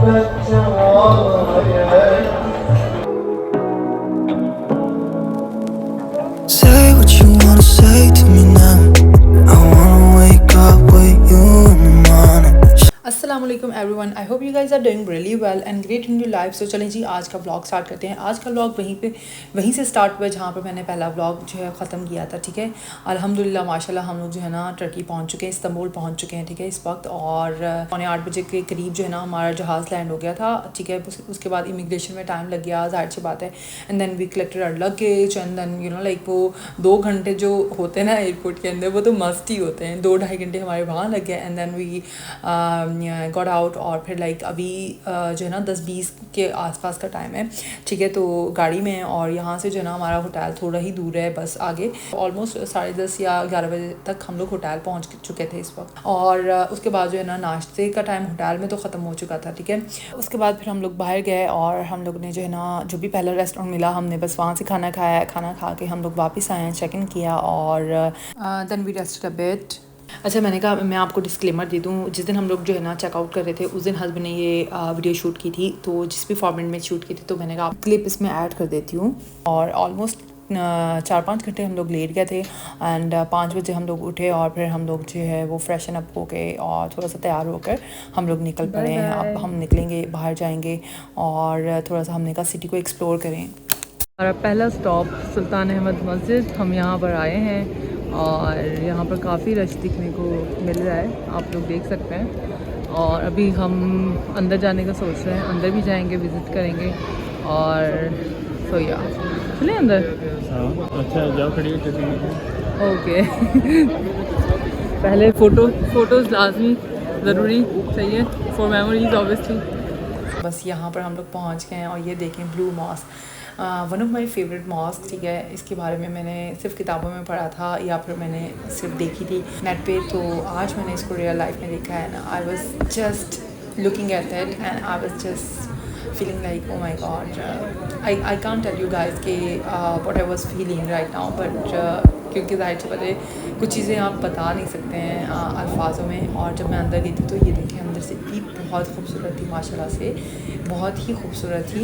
Say what you wanna say to me now. I wanna wake up with you in the morning. अस्सलाम वालेकुम everyone, I hope you guys are doing really well and great in your life. So चलें जी, आज का blog start करते हैं। आज का ब्लॉग वहीं से स्टार्ट हुआ जहाँ पर मैंने पहला ब्लॉग जो है ख़त्म किया था। ठीक है, अल्हम्दुलिल्लाह माशाल्लाह हम लोग जो है ना टर्की पहुँच चुके हैं, इस्तांबुल पहुँच चुके हैं। ठीक है, इस वक्त और 8:15 के करीब जो है ना हमारा जहाज़ लैंड हो गया था। ठीक है, उसके बाद इमिग्रेशन में टाइम लग गया, ज़ाहिर सी बात है। And then we collected our luggage and then you know like वो 2 घंटे जो होते हैं ना एयरपोर्ट के अंदर, वो तो मस्त ही होते हैं। 2-2.5 घंटे हमारे वहाँ लग गए and then we got out. और फिर लाइक अभी जो है ना 10-20 के आसपास का टाइम है। ठीक है, तो गाड़ी में है और यहाँ से जो है ना हमारा होटल थोड़ा ही दूर है, बस आगे ऑलमोस्ट 10:30 या 11 बजे तक हम लोग होटल पहुँच चुके थे इस वक्त। और उसके बाद जो है ना नाश्ते का टाइम होटल में तो ख़त्म हो चुका था। ठीक है, उसके बाद फिर हम लोग बाहर गए और हम लोग ने जो है ना जो भी पहला रेस्टोरेंट मिला हमने बस वहाँ से खाना खाया। खाना खा के हम लोग वापस आए हैं, चेक इन किया और then we rested a bit. अच्छा, मैंने कहा मैं आपको डिस्क्लेमर दे दूँ, जिस दिन हम लोग जो है ना चेकआउट कर रहे थे उस दिन हस्बैंड ने ये वीडियो शूट की थी, तो जिस भी फॉर्मेट में शूट की थी, तो मैंने कहा क्लिप इसमें ऐड कर देती हूँ। और ऑलमोस्ट 4-5 घंटे हम लोग लेट गए थे एंड 5 बजे हम लोग उठे और फिर हम लोग जो है वो फ्रेशन अप हो गए और थोड़ा सा तैयार होकर हम लोग निकल पड़े हैं। अब हम निकलेंगे, बाहर जाएंगे और थोड़ा सा हमने कहा सिटी को एक्सप्लोर करें। हमारा पहला स्टॉप सुल्तान अहमद मस्जिद, हम यहाँ पर आए हैं और यहाँ पर काफ़ी रश दिखने को मिल रहा है, आप लोग देख सकते हैं। और अभी हम अंदर जाने का सोच रहे हैं, अंदर भी जाएंगे, विज़िट करेंगे और सो या चले अंदर। अच्छा जाओ, खड़ी ओके पहले फ़ोटोज़ लाजमी ज़रूरी चाहिए फॉर मेमोरीज ऑब्वियसली। बस यहाँ पर हम लोग पहुँच गए हैं और ये देखें Blue Mosque, one of my favourite mosque. ठीक है, इसके बारे में मैंने सिर्फ किताबों में पढ़ा था या फिर मैंने सिर्फ देखी थी नेट पे, तो आज मैंने इसको रियल लाइफ में देखा है ना। I was just looking at that and I was just feeling like oh my god, I can't tell you guys कि what I was feeling right now, but क्योंकि ज़ाहिर सी बात है कुछ चीज़ें आप बता नहीं सकते हैं अल्फाजों में। और जब मैं अंदर गई थी तो ये देखिए अंदर से भी बहुत खूबसूरत थी, माशाल्लाह से बहुत ही खूबसूरत थी।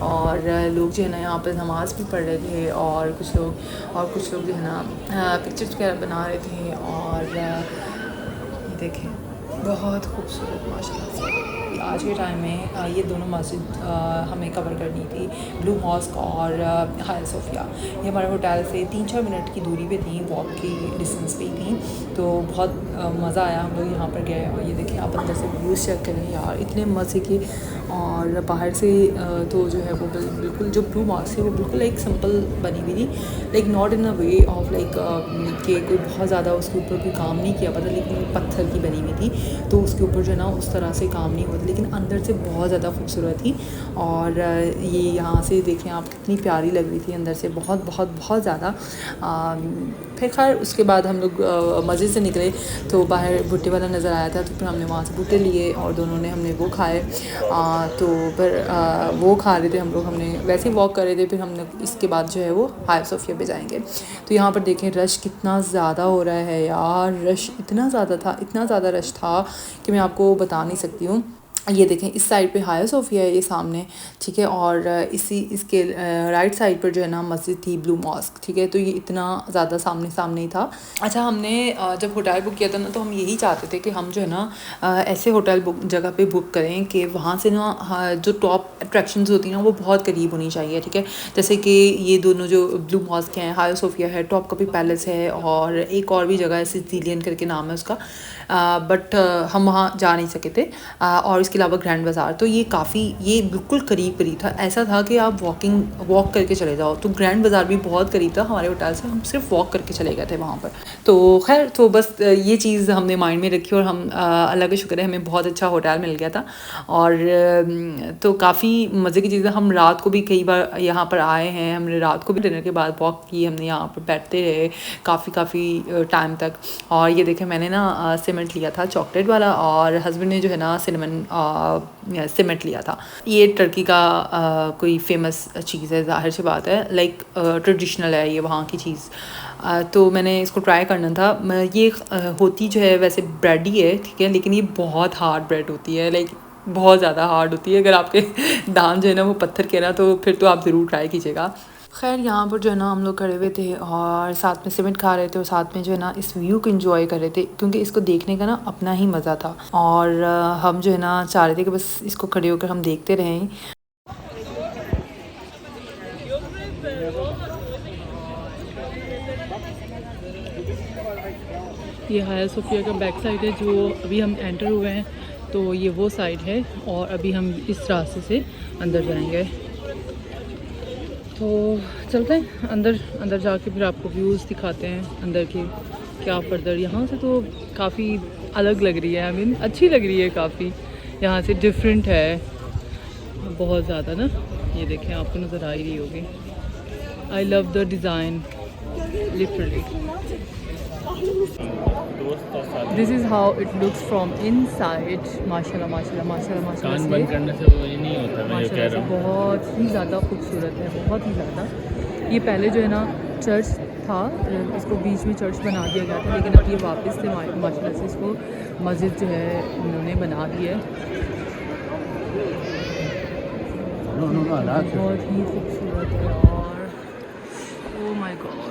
और लोग जो है ना यहाँ पर नमाज़ भी पढ़ रहे थे और कुछ लोग जो है ना पिक्चर्स वगैरह बना रहे थे। और ये देखें बहुत खूबसूरत माशाल्लाह से। आज के टाइम में ये दोनों मस्जिद हमें कवर करनी थी, ब्लू मॉस्क और हाया सोफिया। ये हमारे होटल से 3-4 मिनट की दूरी पे थी, वॉक की डिस्टेंस पे ही थी। तो बहुत मज़ा आया, हम लोग यहाँ पर गए और ये देखें आप अंदर से व्यूज़ चेक करें यार, इतने मज़े के। और बाहर से तो जो है वो बिल्कुल जो ब्लू मॉस्क है वो बिल्कुल एक सिंपल बनी हुई थी, like not in a way of like कि कोई बहुत ज़्यादा उसके ऊपर कोई काम नहीं किया पता, लेकिन पत्थर की बनी हुई थी तो उसके ऊपर जो है ना उस तरह से काम नहीं हुआ था, लेकिन अंदर से बहुत ज़्यादा खूबसूरत थी। और ये यहाँ से देखें आप कितनी प्यारी लग रही थी अंदर से, बहुत बहुत बहुत ज़्यादा। फिर खैर उसके बाद हम लोग मस्जिद से निकले तो बाहर भुट्टे वाला नज़र आया था, तो फिर हमने वहाँ से भुट्टे लिए और दोनों ने हमने वो खाए। तो फिर वो खा रहे थे हम लोग, हमने वैसे ही वॉक कर रहे थे। फिर हमने इसके बाद जो है वो हाया सोफिया पे जाएंगे। तो यहाँ पर देखें रश कितना ज़्यादा हो रहा है यार, रश इतना ज़्यादा था, इतना ज़्यादा रश था कि मैं आपको बता नहीं सकती हूँ। ये देखें इस साइड पे हाया सोफिया है ये सामने, ठीक है, और इसके राइट साइड पर जो है ना मस्जिद थी ब्लू मॉस्क। ठीक है, तो ये इतना ज़्यादा सामने ही था। अच्छा, हमने जब होटल बुक किया था ना तो हम यही चाहते थे कि हम जो है ना ऐसे होटल जगह पे बुक करें कि वहाँ से ना जो टॉप अट्रैक्शंस होती हैं ना वो बहुत करीब होनी चाहिए। ठीक है, जैसे कि ये दोनों जो ब्लू मॉस्क हैं, हाया सोफिया है, टॉप कपी पैलेस है और एक और भी जगह है सिसिलियन करके नाम है उसका, बट हम वहाँ जा नहीं सके थे। और इसके अलावा ग्रैंड बाज़ार, तो ये बिल्कुल करीब था, ऐसा था कि आप वॉक करके चले जाओ। तो ग्रैंड बाज़ार भी बहुत करीब था हमारे होटल से, हम सिर्फ वॉक करके चले गए थे वहाँ पर। तो खैर तो बस ये चीज़ हमने माइंड में रखी और हम अल्लाह का शुक्र है हमें बहुत अच्छा होटल मिल गया था। और तो काफ़ी मज़े की चीज़ है, हम रात को भी कई बार यहाँ पर आए हैं, हमने रात को भी डिनर के बाद वॉक की, हमने यहाँ पर बैठते रहे काफ़ी टाइम तक। और ये देखें मैंने ना सीमेंट लिया था चॉकलेट वाला और हस्बैंड ने जो है ना सिनेमन सीमेंट लिया था। ये टर्की का कोई फेमस चीज़ है, ज़ाहिर सी बात है, लाइक ट्रेडिशनल है ये वहाँ की चीज़। तो मैंने इसको ट्राई करना था। ये होती जो है वैसे ब्रेड ही है, ठीक है, लेकिन ये बहुत हार्ड ब्रेड होती है, लाइक बहुत ज़्यादा हार्ड होती है। अगर आपके दांत जो है ना वो पत्थर के ना, तो फिर तो आप ज़रूर ट्राई कीजिएगा। खैर यहाँ पर जो है ना हम लोग खड़े हुए थे और साथ में सीमेंट खा रहे थे और साथ में जो है ना इस व्यू को एंजॉय कर रहे थे, क्योंकि इसको देखने का ना अपना ही मज़ा था। और हम जो है ना चाह रहे थे कि बस इसको खड़े होकर हम देखते रहें। ये हाया सोफिया का बैक साइड है, जो अभी हम एंटर हुए हैं तो ये वो साइड है, और अभी हम इस रास्ते से अंदर जाएंगे। तो चलते हैं अंदर। अंदर जाके फिर आपको व्यूज़ दिखाते हैं अंदर के क्या फर्दर। यहाँ से तो काफ़ी अलग लग रही है, आई मीन अच्छी लग रही है काफ़ी, यहाँ से डिफरेंट है बहुत ज़्यादा ना। ये देखें, आपको नज़र आ ही रही होगी। I love the design literally. This is how it looks from inside. माशाल्लाह माशाल्लाह माशाल्लाह माशाल्लाह कान से बंद करने से वो ये नहीं होता, मैं जो कह माशाल्लाह से रहा हूँ। बहुत ही ज़्यादा खूबसूरत है, बहुत ही ज़्यादा। ये पहले जो है ना चर्च था, इसको बीच में चर्च बना दिया गया था, लेकिन अब ये वापस से माशाल्लाह से इसको मस्जिद जो है उन्होंने बना दी है। बहुत ही खूबसूरत है और ओ माय गॉड।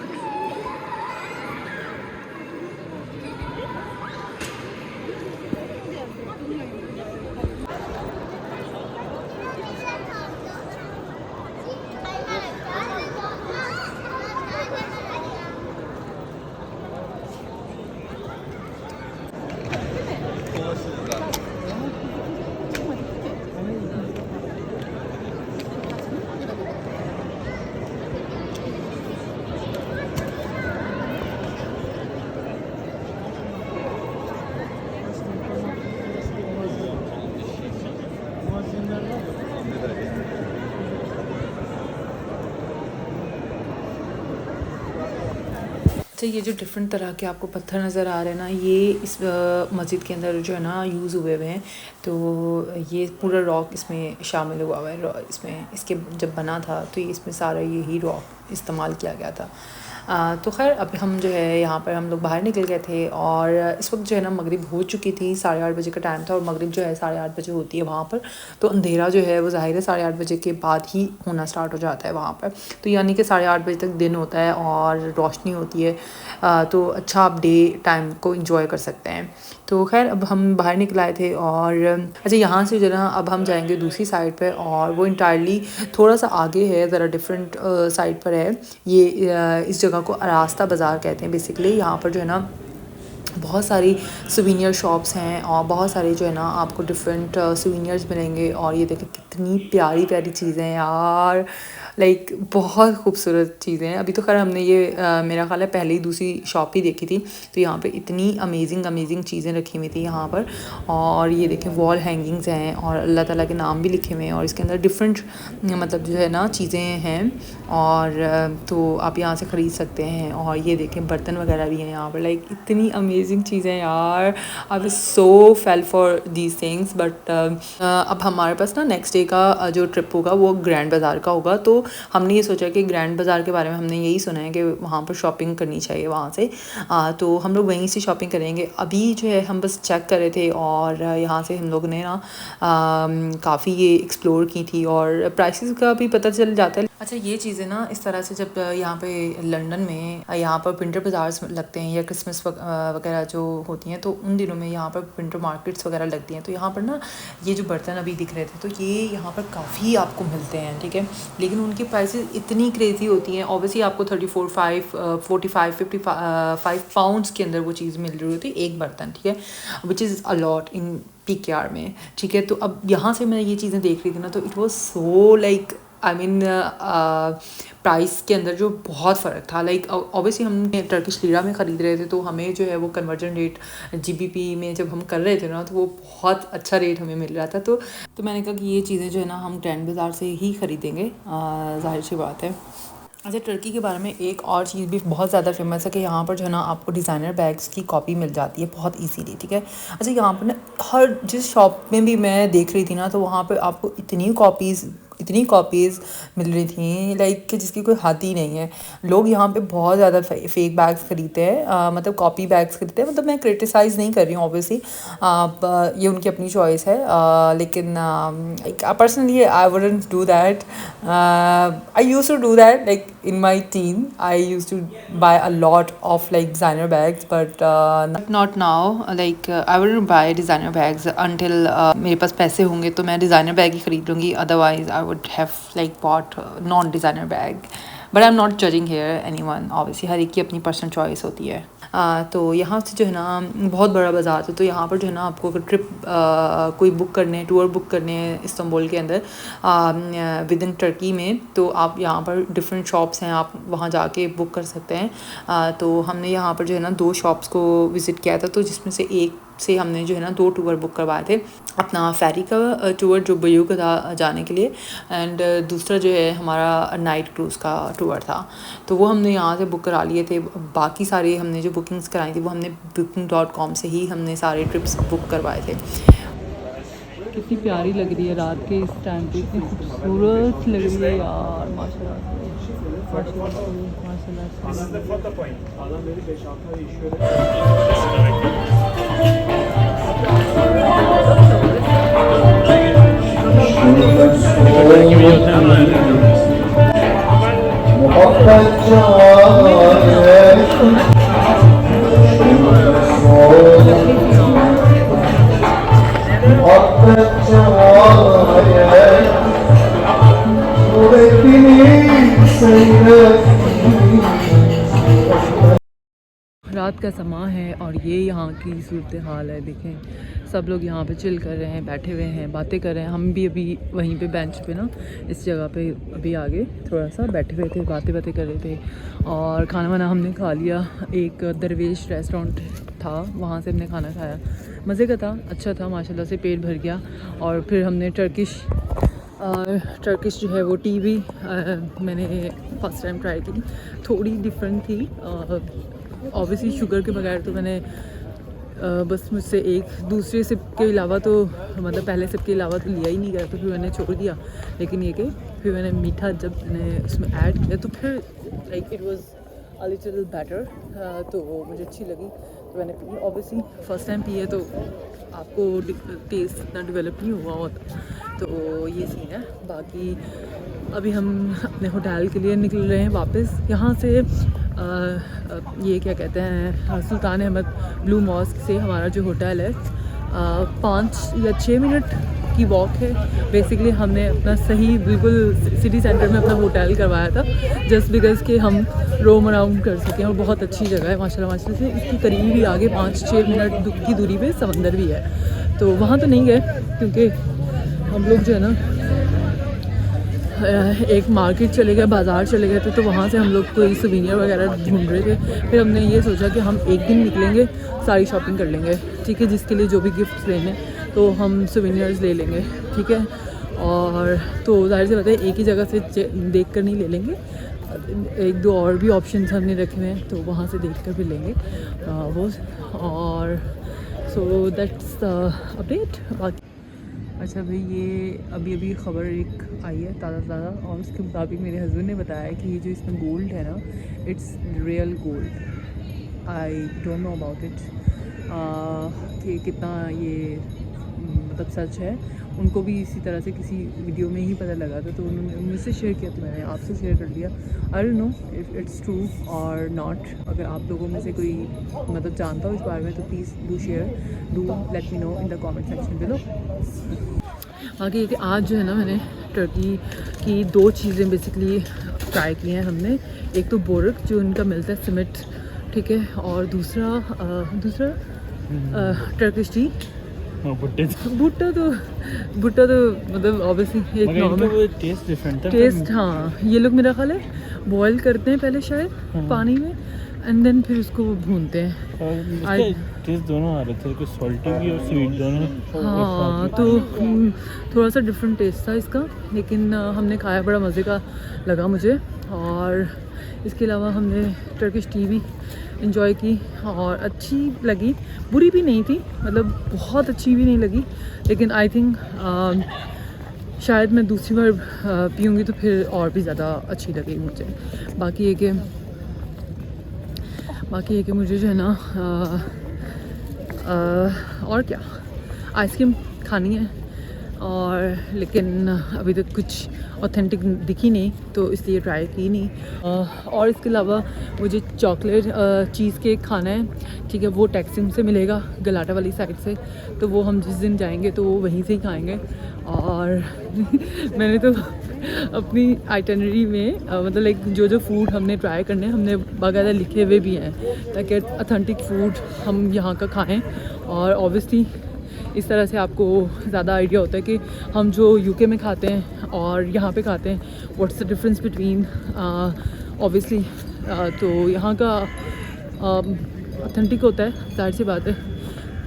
अच्छा, ये जो डिफरेंट तरह के आपको पत्थर नज़र आ रहे हैं ना, ये इस मस्जिद के अंदर जो है ना यूज़ हुए हुए हैं। तो ये पूरा रॉक इसमें शामिल हुआ हुआ है। इसमें इसके जब बना था तो ये इसमें सारा यही रॉक इस्तेमाल किया गया था। तो खैर अब हम जो है यहाँ पर हम लोग बाहर निकल गए थे और इस वक्त जो है ना मगरिब हो चुकी थी, 8:30 बजे का टाइम था और मगरिब जो है 8:30 बजे होती है वहाँ पर। तो अंधेरा जो है वो ज़ाहिर है 8:30 बजे के बाद ही होना स्टार्ट हो जाता है वहाँ पर। तो यानी कि 8:30 बजे तक दिन होता है और रोशनी होती है। तो अच्छा आप डे टाइम को इंजॉय कर सकते हैं। तो खैर अब हम बाहर निकल आए थे और अच्छा यहाँ से जो ना अब हम जाएंगे दूसरी साइड पर, और वो इंटायरली थोड़ा सा आगे है, ज़रा डिफरेंट साइड पर है। ये इस जगह को रास्ता बाज़ार कहते हैं बेसिकली। यहाँ पर जो है ना बहुत सारी सुवीनियर शॉप्स हैं और बहुत सारे जो है ना आपको डिफरेंट सुवीनियर्स मिलेंगे। और ये देखें कितनी प्यारी प्यारी चीज़ें हैं यार, लाइक बहुत खूबसूरत चीज़ें हैं। अभी तो खैर हमने ये मेरा ख्याल है पहले ही दूसरी शॉप ही देखी थी। तो यहाँ पे इतनी अमेजिंग चीज़ें रखी हुई थी यहाँ पर। और ये देखें वॉल हैंगिंग्स हैं और अल्लाह ताला के नाम भी लिखे हुए हैं और इसके अंदर डिफरेंट मतलब जो है ना चीज़ें हैं। और तो आप यहाँ से ख़रीद सकते हैं। और ये देखें बर्तन वगैरह भी हैं यहाँ पर, लाइक इतनी अमेजिंग चीज़ें यार। I was so fail for these things. But अब हमारे पास ना नेक्स्ट डे का जो ट्रिप होगा वो ग्रैंड बाज़ार का होगा। तो हमने ये सोचा कि ग्रैंड बाज़ार के बारे में हमने यही सुना है कि वहाँ पर शॉपिंग करनी चाहिए वहाँ से। तो हम लोग वहीं से शॉपिंग करेंगे। अभी जो है हम बस चेक कर रहे थे और यहाँ से हम लोग ने ना काफ़ी ये एक्सप्लोर की थी और प्राइसेस का भी पता चल जाता है। अच्छा, ये चीज़ें ना इस तरह से जब यहाँ पे लंदन में यहाँ पर विंटर बाज़ार लगते हैं या क्रिसमस वगैरह जो होती हैं, तो उन दिनों में यहाँ पर विंटर मार्केट्स वगैरह लगती हैं। तो यहाँ पर ना ये जो बर्तन अभी दिख रहे थे तो ये यहाँ पर काफ़ी आपको मिलते हैं, ठीक है। लेकिन उनकी प्राइसेस इतनी क्रेज़ी होती हैं। ऑब्वियसली आपको 45 पाउंड्स के अंदर वो चीज़ मिल रही होती है एक बर्तन, ठीक है, which is a lot in PKR में, ठीक है। तो अब यहाँ से मैं ये चीज़ें देख रही थी ना, तो it was so like I mean price के अंदर जो बहुत फ़र्क था। लाइक ऑब्वियसली हम टर्किश लीरा में ख़रीद रहे थे, तो हमें जो है वो कन्वर्जन रेट GBP में जब हम कर रहे थे ना, तो वो बहुत अच्छा रेट हमें मिल रहा था। तो मैंने कहा कि ये चीज़ें जो है ना हम ग्रैंड बाज़ार से ही ख़रीदेंगे, ज़ाहिर सी बात है। अच्छा, टर्की के बारे में एक और चीज़ भी बहुत ज़्यादा फेमस है कि यहाँ पर जो है ना आपको डिज़ाइनर बैग्स की कॉपी मिल जाती है बहुत इजीली, ठीक है। अच्छा, यहाँ पर ना हर जिस शॉप में भी मैं देख रही थी ना, तो वहाँ पर आपको इतनी कॉपीज़ इतनी कॉपीज़ मिल रही थी लाइक कि जिसकी कोई हद ही नहीं है। लोग यहाँ पे बहुत ज़्यादा फेक बैग्स खरीदते हैं, मतलब कॉपी बैग्स खरीदते हैं। मतलब मैं क्रिटिसाइज़ नहीं कर रही हूँ ऑब्वियसली, ये उनकी अपनी चॉइस है, लेकिन personally I wouldn't do that. I used to do that like in my teen. I used to buy a lot of like designer bags, but not now. Like I wouldn't buy designer bags until मेरे पास पैसे होंगे तो मैं designer bag ही खरीद लूँगी, otherwise I would have like bought non designer bag. But I am not judging here anyone, obviously हर एक की अपनी पर्सनल चॉइस होती है। तो यहाँ से जो है ना बहुत बड़ा बाज़ार था, तो यहाँ पर जो है ना आपको अगर ट्रिप कोई बुक करने, टूर बुक करने इस्तांबुल के अंदर विद इन टर्की में, तो आप यहाँ पर डिफरेंट शॉप्स हैं, आप वहाँ जाके बुक कर सकते हैं। तो हमने यहाँ पर जो है ना 2 शॉप्स को विज़िट किया था, तो जिसमें से एक से हमने जो है ना 2 टूर बुक करवाए थे। अपना फेरी का टूर जो बयू का था जाने के लिए, एंड दूसरा जो है हमारा नाइट क्रूज़ का टूर था, तो वो हमने यहाँ से बुक करा लिए थे। बाकी सारे हमने जो बुकिंग्स कराई थी वो हमने booking.com से ही हमने सारे ट्रिप्स बुक करवाए थे। कितनी प्यारी लग रही है रात के इस टाइम पे, इतनी खूबसूरत लग रही है यार, माशाल्लाह रात का समा है और ये यहाँ की सूरत हाल है। देखें सब लोग यहाँ पे चिल कर रहे हैं, बैठे हुए हैं, बातें कर रहे हैं। हम भी अभी वहीं पे बेंच पे ना इस जगह पे अभी आगे थोड़ा सा बैठे हुए थे, बातें कर रहे थे। और खाना वाना हमने खा लिया, एक दरवेश रेस्टोरेंट था वहाँ से हमने खाना खाया, मज़े का था, अच्छा था माशाल्लाह से, पेट भर गया। और फिर हमने टर्किश जो है वो टीवी मैंने फर्स्ट टाइम ट्राई की, थोड़ी डिफरेंट थी। ऑब्वियसली शुगर के बगैर तो मैंने बस मुझसे एक दूसरे सिप के अलावा तो मतलब पहले सिप के अलावा तो लिया ही नहीं गया, तो फिर मैंने छोड़ दिया। लेकिन ये कि फिर मैंने मीठा जब मैंने उसमें ऐड किया तो फिर like it was a little better, तो मुझे अच्छी लगी तो मैंने P. Obviously first time P है तो आपको टेस्ट इतना डेवलप नहीं हुआ होता, तो ये सीन है। बाकी अभी हम अपने होटल के लिए निकल रहे हैं वापस यहाँ से। ये क्या कहते हैं, सुल्तान अहमद ब्लू मॉस्क से हमारा जो होटल है 5 या 6 मिनट की वॉक है। बेसिकली हमने अपना सही बिल्कुल सिटी सेंटर में अपना होटल करवाया था जस्ट बिकॉज़ कि हम रोम अराउंड कर सकें, और बहुत अच्छी जगह है माशाल्लाह से। इसकी करीब ही आगे 5-6 मिनट की दूरी पे समंदर भी है, तो वहाँ तो नहीं गए क्योंकि हम लोग जो है ना एक मार्केट चले गए, बाज़ार चले गए थे, तो वहाँ से हम लोग कोई सुवेनियर वगैरह ढूंढ रहे थे। फिर हमने ये सोचा कि हम एक दिन निकलेंगे, सारी शॉपिंग कर लेंगे, ठीक है, जिसके लिए जो भी गिफ्ट्स लेने तो हम सुवेनियर्स ले लेंगे, ठीक है। और तो जाहिर सी बात है एक ही जगह से देख कर नहीं ले लेंगे, 1-2 और भी ऑप्शन हमने रखे हुए हैं, तो वहाँ से देख कर भी लेंगे वो। और सो दैट्स अपडेट। बाकी अच्छा भाई, ये अभी ख़बर एक आई है ताज़ा, और उसके मुताबिक मेरे हस्बैंड ने बताया कि ये जो इसमें गोल्ड है ना, it's real gold. I don't know about it कि कितना ये मतलब सच है। उनको भी इसी तरह से किसी वीडियो में ही पता लगा था, तो उन्होंने मुझसे शेयर किया, तो मैंने आपसे शेयर कर दिया। I don't know if it's true और नॉट। अगर आप लोगों में से कोई मतलब जानता हो इस बारे में तो please do share, do let me know in the comment section below. बाकी ये कि आज जो है ना मैंने टर्की की 2 चीज़ें बेसिकली ट्राई की हैं हमने। एक तो बोरक जो उनका मिलता है सिमेंट, ठीक है, और दूसरा टर्किश टी। भुट्टा तो मतलब ऑब्वियसली एक नॉर्मल टेस्ट डिफरेंट था, टेस्ट। हाँ, ये लोग मेरा ख्याल है बॉयल करते हैं पहले शायद पानी में, एंड देन फिर उसको भूनते हैं। और टेस्ट दोनों आ रहे थे, कुछ सॉल्टी भी और स्वीट दोनों। हाँ, तो थोड़ा सा डिफरेंट टेस्ट था इसका, लेकिन हमने खाया, बड़ा मज़े का लगा मुझे। और इसके अलावा हमने टर्किश टी भी इंजॉय की और अच्छी लगी, बुरी भी नहीं थी, मतलब बहुत अच्छी भी नहीं लगी, लेकिन आई थिंक शायद मैं दूसरी बार पीऊँगी तो फिर और भी ज़्यादा अच्छी लगेगी मुझे। बाकी ये कि मुझे जो है ना और क्या आइसक्रीम खानी है, और लेकिन अभी तक कुछ ऑथेंटिक दिखी नहीं तो इसलिए ट्राई की नहीं। और इसके अलावा मुझे चॉकलेट चीज़ केक खाना है, ठीक है, वो टैक्सिम से मिलेगा गलाटा वाली साइड से, तो वो हम जिस दिन जाएंगे तो वहीं से ही खाएंगे। और मैंने तो अपनी आइटनरी में मतलब लाइक जो फूड हमने ट्राई करने हमने बाकायदा लिखे हुए भी हैं ताकि ऑथेंटिक फूड हम यहाँ का खाएं। और ऑब्वियसली इस तरह से आपको ज़्यादा आइडिया होता है कि हम जो यूके में खाते हैं और यहाँ पे खाते हैं, what's the difference between obviously. तो यहाँ का ऑथेंटिक होता है, जाहिर सी बात है।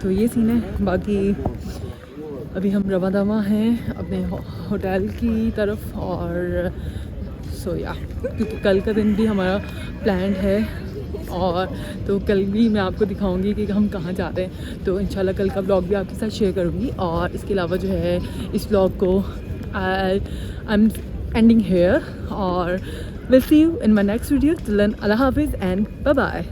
तो ये सीन है। बाकी अभी हम रवादामा हैं अपने होटल की तरफ, और सो या क्योंकि कल का दिन भी हमारा प्लान है, और तो कल भी मैं आपको दिखाऊंगी कि हम कहाँ जा रहे हैं। तो इंशाल्लाह कल का ब्लॉग भी आपके साथ शेयर करूँगी। और इसके अलावा जो है इस ब्लॉग को आई एम एंडिंग हेयर, और will see you in my next video. Till then अल्लाह हाफिज़ एंड बाय बाय।